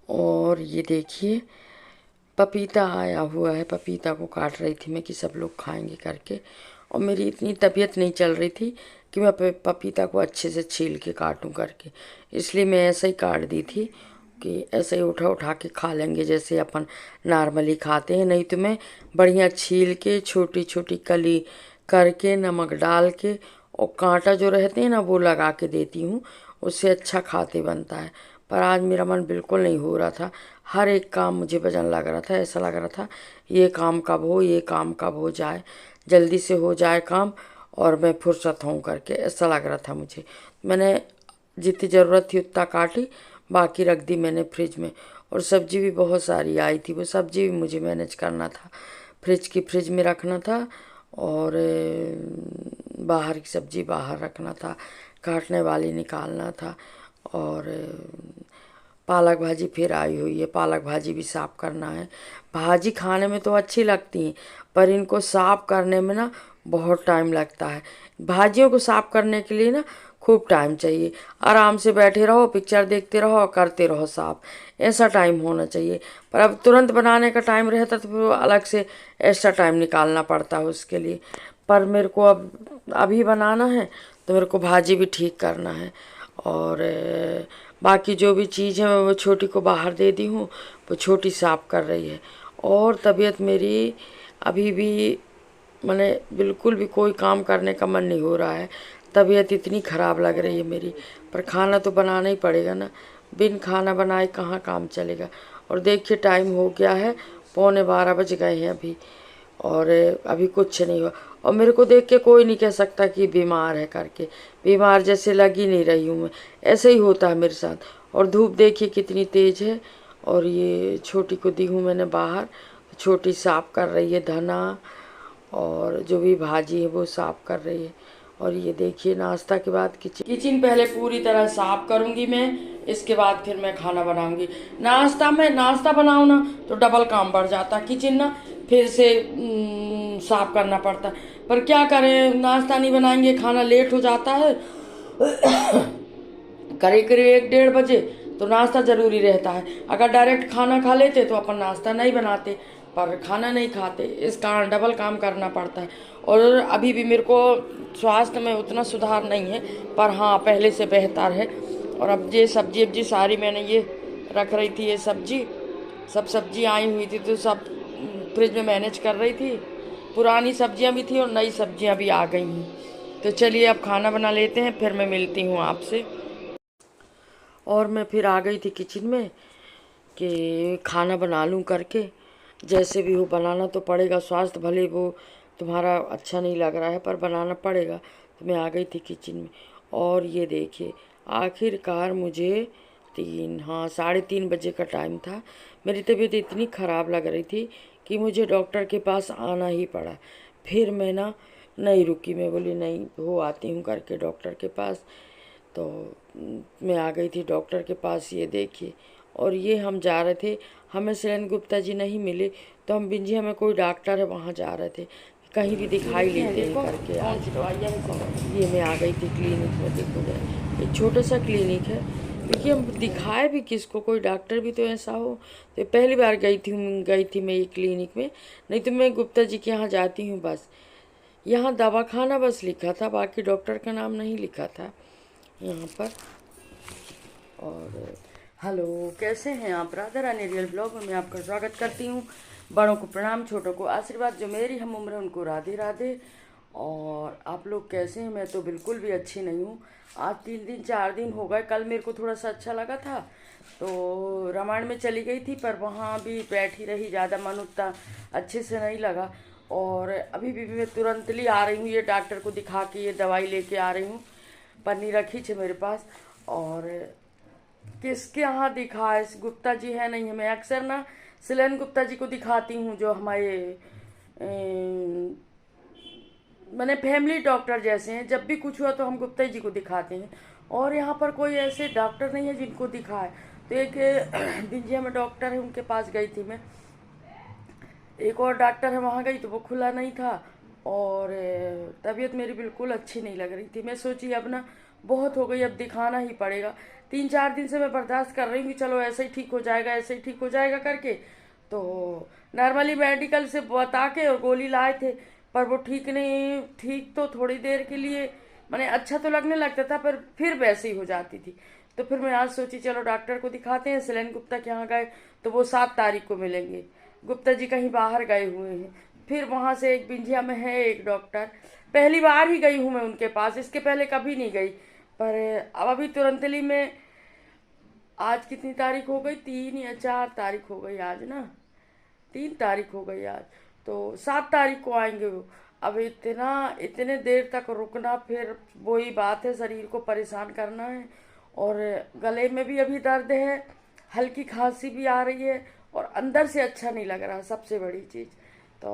और ये देखिए पपीता आया हुआ है, पपीता को काट रही थी मैं कि सब लोग खाएंगे करके। और मेरी इतनी तबीयत नहीं चल रही थी कि मैं पपीता को अच्छे से छील के काटूं करके, इसलिए मैं ऐसे ही काट दी थी कि ऐसे ही उठा उठा के खा लेंगे जैसे अपन नॉर्मली खाते हैं। नहीं तो मैं बढ़िया छील के छोटी छोटी कली करके नमक डाल के और कांटा जो रहते हैं ना वो लगा के देती हूँ, उससे अच्छा खाते बनता है। पर आज मेरा मन बिल्कुल नहीं हो रहा था, हर एक काम मुझे वजन लग रहा था, ऐसा लग रहा था ये काम कब हो, ये काम कब हो जाए, जल्दी से हो जाए काम और मैं फुर्सत हूँ करके, ऐसा लग रहा था मुझे। मैंने जितनी ज़रूरत थी उतना काटी, बाकी रख दी मैंने फ्रिज में। और सब्जी भी बहुत सारी आई थी, वो सब्जी भी मुझे मैनेज करना था, फ्रिज में रखना था और बाहर की सब्जी बाहर रखना था, काटने वाली निकालना था। और पालक भाजी फिर आई हुई है, पालक भाजी भी साफ करना है। भाजी खाने में तो अच्छी लगती हैं पर इनको साफ करने में ना बहुत टाइम लगता है। भाजियों को साफ करने के लिए ना खूब टाइम चाहिए, आराम से बैठे रहो, पिक्चर देखते रहो, करते रहो साफ, ऐसा टाइम होना चाहिए। पर अब तुरंत बनाने का टाइम रहता तो फिर वो अलग से एक्स्ट्रा टाइम निकालना पड़ता है उसके लिए। पर मेरे को अब अभी बनाना है तो मेरे को भाजी भी ठीक करना है। और बाकी जो भी चीज़ है मैं वो छोटी को बाहर दे दी हूँ, वो छोटी साफ कर रही है। और तबीयत मेरी अभी भी मैंने बिल्कुल भी कोई काम करने का मन नहीं हो रहा है, तबीयत इतनी ख़राब लग रही है मेरी। पर खाना तो बनाना ही पड़ेगा ना, बिन खाना बनाए कहाँ काम चलेगा। और देखिए टाइम हो गया है, 11:15 बज गए हैं अभी, और अभी कुछ नहीं हुआ। और मेरे को देख के कोई नहीं कह सकता कि बीमार है करके, बीमार जैसे लग ही नहीं रही हूँ मैं, ऐसे ही होता है मेरे साथ। और धूप देखिए कितनी तेज़ है। और ये छोटी को दी हूँ मैंने बाहर, छोटी साफ कर रही है धना और जो भी भाजी है वो साफ कर रही है। और ये देखिए नाश्ता के बाद किचन पहले पूरी तरह साफ करूंगी मैं, इसके बाद फिर मैं खाना बनाऊंगी। नाश्ता बनाऊँ ना तो डबल काम बढ़ जाता, किचन ना फिर से साफ करना पड़ता। पर क्या करें, नाश्ता नहीं बनाएंगे खाना लेट हो जाता है। करीब करीब 1-1:30 बजे तो नाश्ता ज़रूरी रहता है। अगर डायरेक्ट खाना खा लेते तो अपन नाश्ता नहीं बनाते, पर खाना नहीं खाते, इस कारण डबल काम करना पड़ता है। और अभी भी मेरे को स्वास्थ्य में उतना सुधार नहीं है, पर हाँ पहले से बेहतर है। और अब ये सब्जी वब्जी सारी मैंने ये रख रही थी, ये सब सब्जी आई हुई थी तो सब फ्रिज में मैनेज कर रही थी। पुरानी सब्जियां भी थी और नई सब्जियां भी आ गई हैं। तो चलिए अब खाना बना लेते हैं, फिर मैं मिलती हूँ आपसे। और मैं फिर आ गई थी किचन में कि खाना बना लूं करके, जैसे भी हो बनाना तो पड़ेगा, स्वास्थ्य भले वो तुम्हारा अच्छा नहीं लग रहा है पर बनाना पड़ेगा। तो मैं आ गई थी किचन में। और ये देखिए आखिरकार मुझे 3, हाँ 3:30 बजे का टाइम था। मेरी तबीयत इतनी ख़राब लग रही थी कि मुझे डॉक्टर के पास आना ही पड़ा। फिर मैं ना नहीं रुकी, मैं बोली नहीं हो आती हूँ करके डॉक्टर के पास। तो मैं आ गई थी डॉक्टर के पास, ये देखिए। और ये हम जा रहे थे, हमें शैलेंद्र गुप्ता जी नहीं मिले तो हम बिंझिया में कोई डॉक्टर है वहाँ जा रहे थे, कहीं भी दिखाई लेते हैं करके आज। और ये मैं आ गई थी क्लिनिक में, देखो जरा एक छोटा सा क्लिनिक है, क्योंकि हम दिखाए भी किसको, कोई डॉक्टर भी तो ऐसा हो। तो पहली बार गई थी मैं ये क्लिनिक में, नहीं तो मैं गुप्ता जी के यहाँ जाती हूँ बस। यहाँ दवाखाना बस लिखा था, बाकी डॉक्टर का नाम नहीं लिखा था यहाँ पर। और हेलो, कैसे हैं आप? राधा रानी रियल ब्लॉग में मैं आपका स्वागत करती हूँ। बड़ों को प्रणाम, छोटों को आशीर्वाद, जो मेरी हम उम्र है उनको राधे राधे। और आप लोग कैसे हैं? मैं तो बिल्कुल भी अच्छी नहीं हूँ। आज 3 दिन 4 दिन हो गए, कल मेरे को थोड़ा सा अच्छा लगा था तो रामायण में चली गई थी, पर वहाँ भी बैठी रही, ज़्यादा मन उतना अच्छे से नहीं लगा। और अभी भी मैं तुरंतली आ रही हूँ, ये डॉक्टर को दिखा के ये दवाई लेके आ रही हूँ, पन्नी रखी है मेरे पास। और किसके यहाँ दिखाए, गुप्ता जी है नहीं है, मैं अक्सर ना शैलेंद्र गुप्ता जी को दिखाती हूँ, जो हमारे मैंने फैमिली डॉक्टर जैसे हैं, जब भी कुछ हुआ तो हम गुप्ता जी को दिखाते हैं। और यहाँ पर कोई ऐसे डॉक्टर नहीं है जिनको दिखाए। तो एक बिंजिया में डॉक्टर है, उनके पास गई थी मैं। एक और डॉक्टर है वहाँ गई तो वो खुला नहीं था। और तबीयत मेरी बिल्कुल अच्छी नहीं लग रही थी। मैं सोची अब ना बहुत हो गई, अब दिखाना ही पड़ेगा। 3-4 दिन से मैं बर्दाश्त कर रही हूँ कि चलो ऐसे ही ठीक हो जाएगा, ऐसे ही ठीक हो जाएगा करके। तो नॉर्मली मेडिकल से बता के और गोली लाए थे, पर वो ठीक नहीं, ठीक तो थोड़ी देर के लिए मैंने अच्छा तो लगने लगता था, पर फिर वैसे ही हो जाती थी। तो फिर मैं आज सोची चलो डॉक्टर को दिखाते हैं। सेलेन गुप्ता के यहाँ गए तो वो 7 तारीख को मिलेंगे। गुप्ता जी कहीं बाहर गए हुए हैं। फिर वहां से एक बिंझिया में है एक डॉक्टर, पहली बार ही गई हूँ मैं उनके पास, इसके पहले कभी नहीं गई। पर अब अभी तुरंतली में, आज कितनी तारीख हो गई, 3 या 4 तारीख हो गई आज ना, 3 तारीख हो गई आज, तो 7 तारीख को आएंगे वो। अब इतने देर तक रुकना, फिर वही बात है, शरीर को परेशान करना है। और गले में भी अभी दर्द है, हल्की खांसी भी आ रही है, और अंदर से अच्छा नहीं लग रहा, सबसे बड़ी चीज़। तो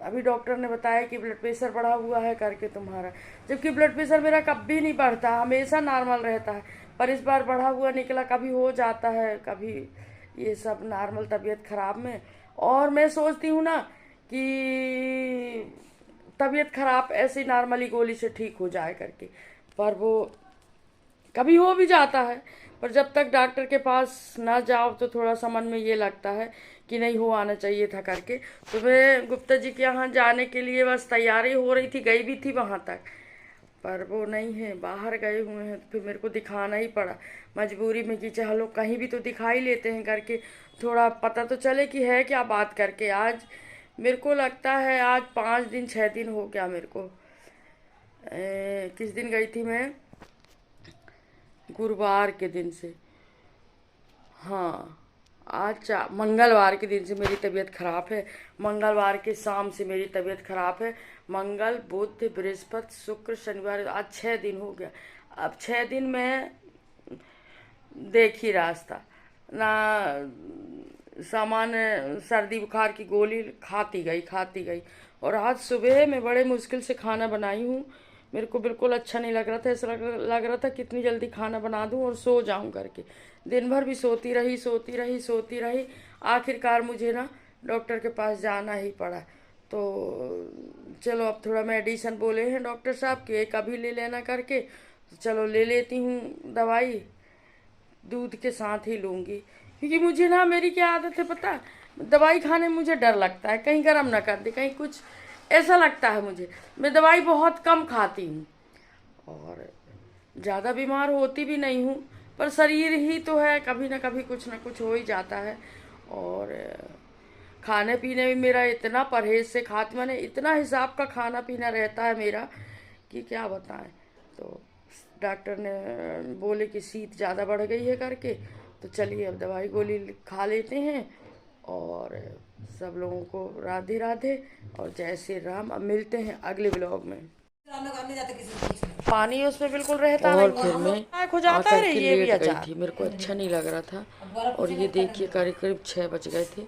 अभी डॉक्टर ने बताया कि ब्लड प्रेशर बढ़ा हुआ है करके तुम्हारा, जबकि ब्लड प्रेशर मेरा कभी नहीं बढ़ता, हमेशा नॉर्मल रहता है, पर इस बार बढ़ा हुआ निकला। कभी हो जाता है, कभी ये सब नॉर्मल तबीयत खराब में। और मैं सोचती हूँ ना कि तबीयत खराब ऐसे नॉर्मली गोली से ठीक हो जाए करके, पर वो कभी हो भी जाता है। पर जब तक डॉक्टर के पास ना जाओ तो थोड़ा सा मन में ये लगता है कि नहीं, हो आना चाहिए था करके। तो मैं गुप्ता जी के यहाँ जाने के लिए बस तैयारी हो रही थी, गई भी थी वहाँ तक, पर वो नहीं है, बाहर गए हुए हैं। तो फिर मेरे को दिखाना ही पड़ा मजबूरी में कि चलो कहीं भी तो दिखाई लेते हैं करके, थोड़ा पता तो चले कि है क्या बात करके। आज मेरे को लगता है आज 5 दिन 6 दिन हो गया मेरे को। किस दिन गई थी मैं, गुरुवार के दिन से, हाँ आज मंगलवार के दिन से मेरी तबीयत खराब है। मंगलवार के शाम से मेरी तबीयत खराब है। मंगल बुध बृहस्पति शुक्र शनिवार, आज 6 दिन हो गया। अब 6 दिन में देखी रास्ता ना, सामान्य सर्दी बुखार की गोली खाती गई। और आज सुबह मैं बड़े मुश्किल से खाना बनाई हूँ। मेरे को बिल्कुल अच्छा नहीं लग रहा था, ऐसा लग रहा था कितनी जल्दी खाना बना दूं और सो जाऊं करके। दिन भर भी सोती रही। आखिरकार मुझे ना डॉक्टर के पास जाना ही पड़ा। तो चलो अब थोड़ा मेडिसिन बोले हैं डॉक्टर साहब कि एक अभी ले लेना करके, तो चलो ले लेती हूँ दवाई, दूध के साथ ही लूँगी। क्योंकि मुझे ना, मेरी क्या आदत है पता, दवाई खाने में मुझे डर लगता है, कहीं गर्म ना कर दे, कहीं कुछ ऐसा लगता है मुझे। मैं दवाई बहुत कम खाती हूँ और ज़्यादा बीमार होती भी नहीं हूँ, पर शरीर ही तो है, कभी ना कभी कुछ ना कुछ हो ही जाता है। और खाने पीने में मेरा इतना परहेज से खाती, मैंने इतना हिसाब का खाना पीना रहता है मेरा कि क्या बताएं। तो डॉक्टर ने बोले कि शीत ज़्यादा बढ़ गई है करके, तो चलिए अब दवाई गोली खा लेते हैं। और सब लोगों को राधे राधे और जय श्री राम। अब मिलते हैं अगले ब्लॉग में। पानी उसमें बिल्कुल रहता और नहीं, फिर मैं आकर के लेट गई थी, मेरे को अच्छा नहीं लग रहा था। और ये देखिए करीब करीब 6 बज गए थे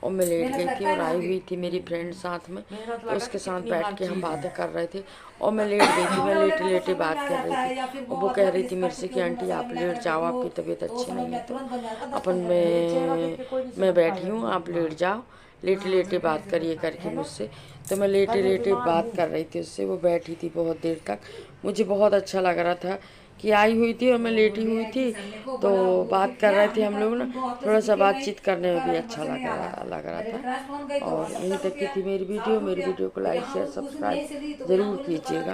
और मैं लेट गई थी। और आई हुई थी मेरी फ्रेंड साथ में, तो उसके साथ बैठ के हम बातें कर रहे थे और मैं लेट गई थी। मैं लेटे लेटे बात कर रही थी और वो कह रही थी मेरे से कि आंटी आप लेट जाओ, आपकी तबीयत अच्छी नहीं है। तो अपन मैं बैठी हूँ, आप लेट जाओ, लेटे लेटे बात करिए करके मुझसे। तो मैं लेटे लेटे बात कर रही थी उससे, वो बैठी थी बहुत देर तक। मुझे बहुत अच्छा लग रहा था कि आई हुई थी और मैं लेटी हुई थी, तो बात कर रहे थे हम लोग ना, थोड़ा सा बातचीत करने में भी अच्छा लग रहा था। और यहीं तक की थी मेरी वीडियो को लाइक शेयर सब्सक्राइब ज़रूर कीजिएगा।